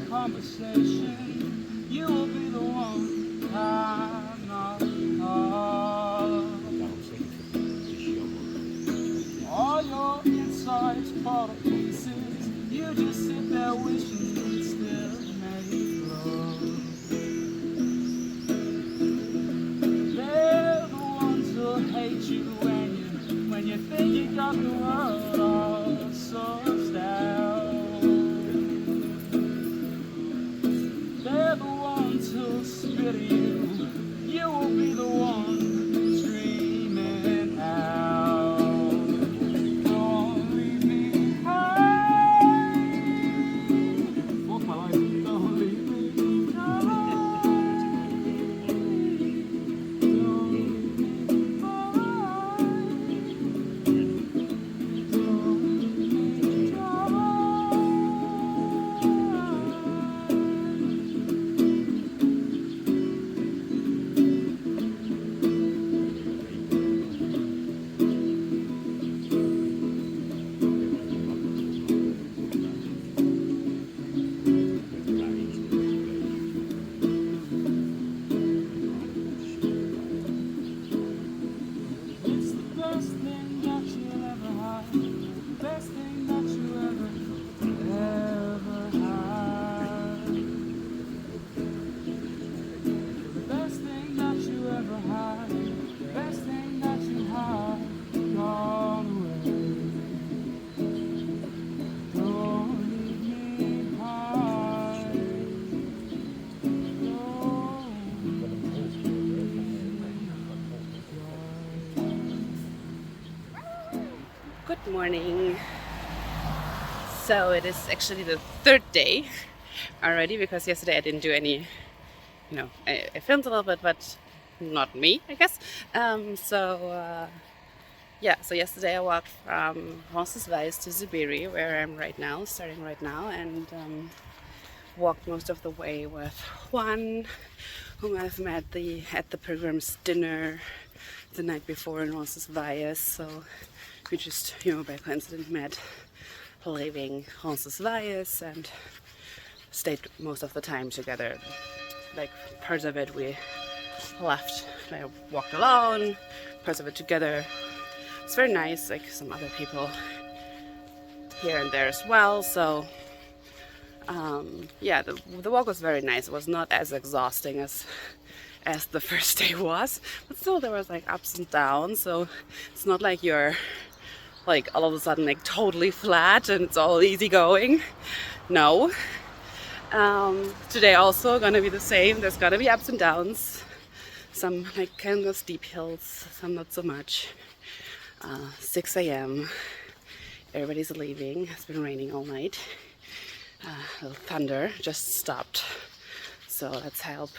Conversation, you will be the one I'm not all your insides fall to pieces. You just sit there wishing you'd still make love. They're the ones who'll hate you when you think you got the world all sorted out. They're the ones who'll spit at you. You will be the one dreaming out. Don't leave me high. Fuck my life. Don't leave me high. Don't leave me high. Don't leave me high. It's the best thing that you'll ever have. The best thing that you ever have. The best thing that you ever had. The best thing that you have gone away. Don't leave me high. Good morning. So it is actually the third day already, because yesterday I didn't do any, I filmed a little bit, but not me, I guess. So yesterday I walked from Roncesvalles to Zubiri, where I'm right now, starting right now, and walked most of the way with Juan, whom I've met at the pilgrim's dinner the night before in Roncesvalles. So we just, by coincidence met leaving Roncesvalles and stayed most of the time together. Like parts of it we left, I walked alone, parts of it together. It's very nice, like some other people here and there as well. So the walk was very nice. It was not as exhausting as the first day was, but still there was like ups and downs. So it's not like you're like all of a sudden like totally flat and it's all easy going. No. Today also gonna be the same. There's gonna be ups and downs. Some like kind of steep hills, some not so much. 6 a.m. Everybody's leaving. It's been raining all night. A little thunder just stopped. So let's hope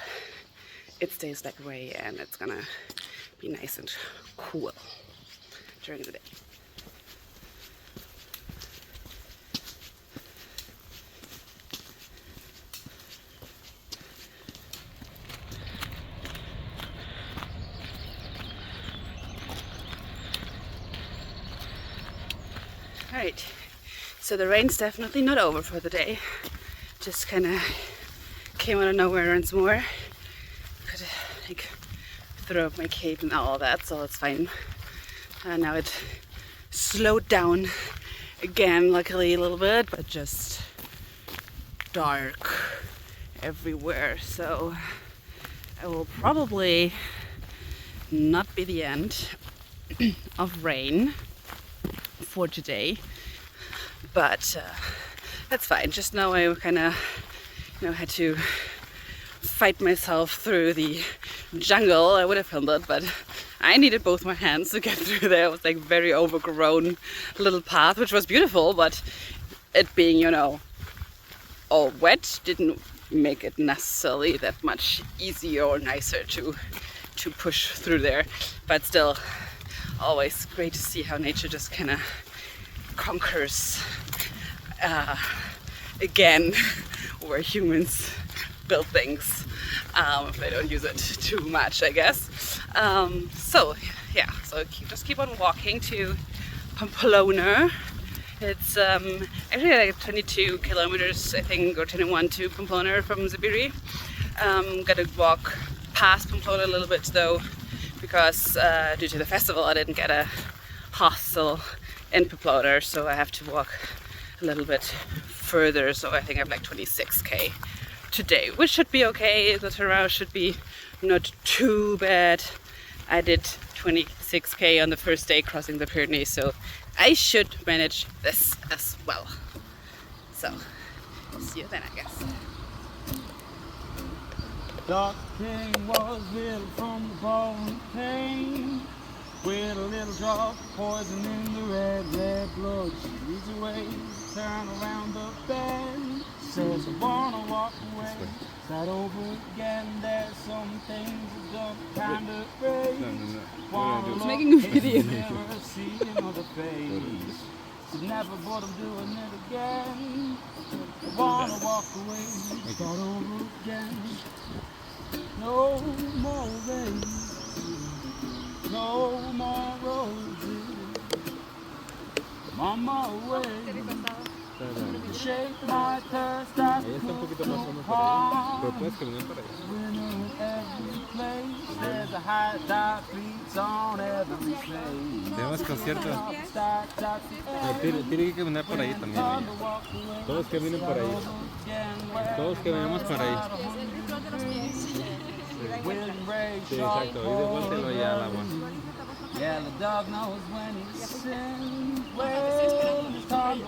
it stays that way and it's gonna be nice and cool during the day. Alright, so the rain's definitely not over for the day. Just kind of came out of nowhere once more. Could like throw up my cape and all that, so it's fine. Now it slowed down again, luckily a little bit, but just dark everywhere. So it will probably not be the end of rain for today, but that's fine. Just now I kind of had to fight myself through the jungle. I would have filmed it, but I needed both my hands to get through there. It was like very overgrown little path, which was beautiful, but it being, you know, all wet didn't make it necessarily that much easier or nicer to push through there, but still always great to see how nature just kind of conquers again where humans build things if they don't use it too much, I guess. So yeah, so just keep on walking to Pamplona. It's actually like 22 kilometers, I think, or 21 to Pamplona from Zubiri. Gotta walk past Pamplona a little bit though, because due to the festival I didn't get a hostel in Pamplona, so I have to walk a little bit further. So I think I have like 26k today, which should be okay. The terrain should be not too bad. I did 26k on the first day crossing the Pyrenees, so I should manage this as well. So, see you then, I guess. Dark king was little from the bone pain, with a little drop of poison in the red blood. She leads away, turn around the bend, says I wanna walk away. Start over again, there's some things that don't kind of break. Wanna look making a video. in the mirror, see another face. Said never, but I'm doing it again. I wanna walk away, start over again. No more rain, no more roses. I'm on my way. Shake my thirst at the park. Winner in every place. There's a high tide beats on every place. Tenemos conciertos. Tiene que caminar por ahí también. Todos caminen por ahí. Todos caminamos por ahí. Sí, exacto. Y devuéltelo ya al agua. Yeah, the dog knows when he's sin. Los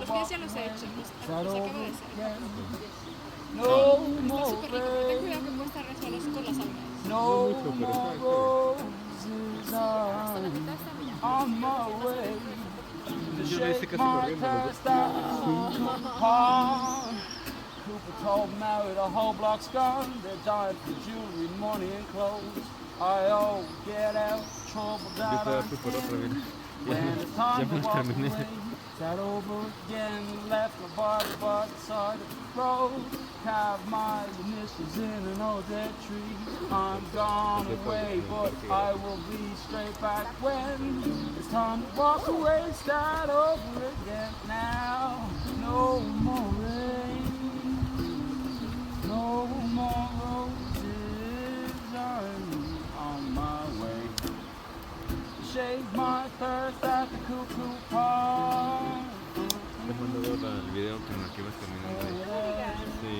pies ya los he hecho, los acabo de hacer. No more Súper rico, pero ten cuidado que puede estar resbaloso con las algas. no more roses on my way. To shake my thirst out Cooper Pond. Cooper told Mary the whole block's gone. They're dying for jewelry, money and clothes. I all get out, trouble that I'm in. When it's time to walk away, start over again. Left my body by the side of the road. Carved my initials in an old dead tree. I'm gone away, but I will be straight back when it's time to walk away. Start over again now. No more rain, no more roses. I'm on my way. Shake my thirst at the Cuckoo Park. Te mando el video con el que ibas caminando ahí. Sí.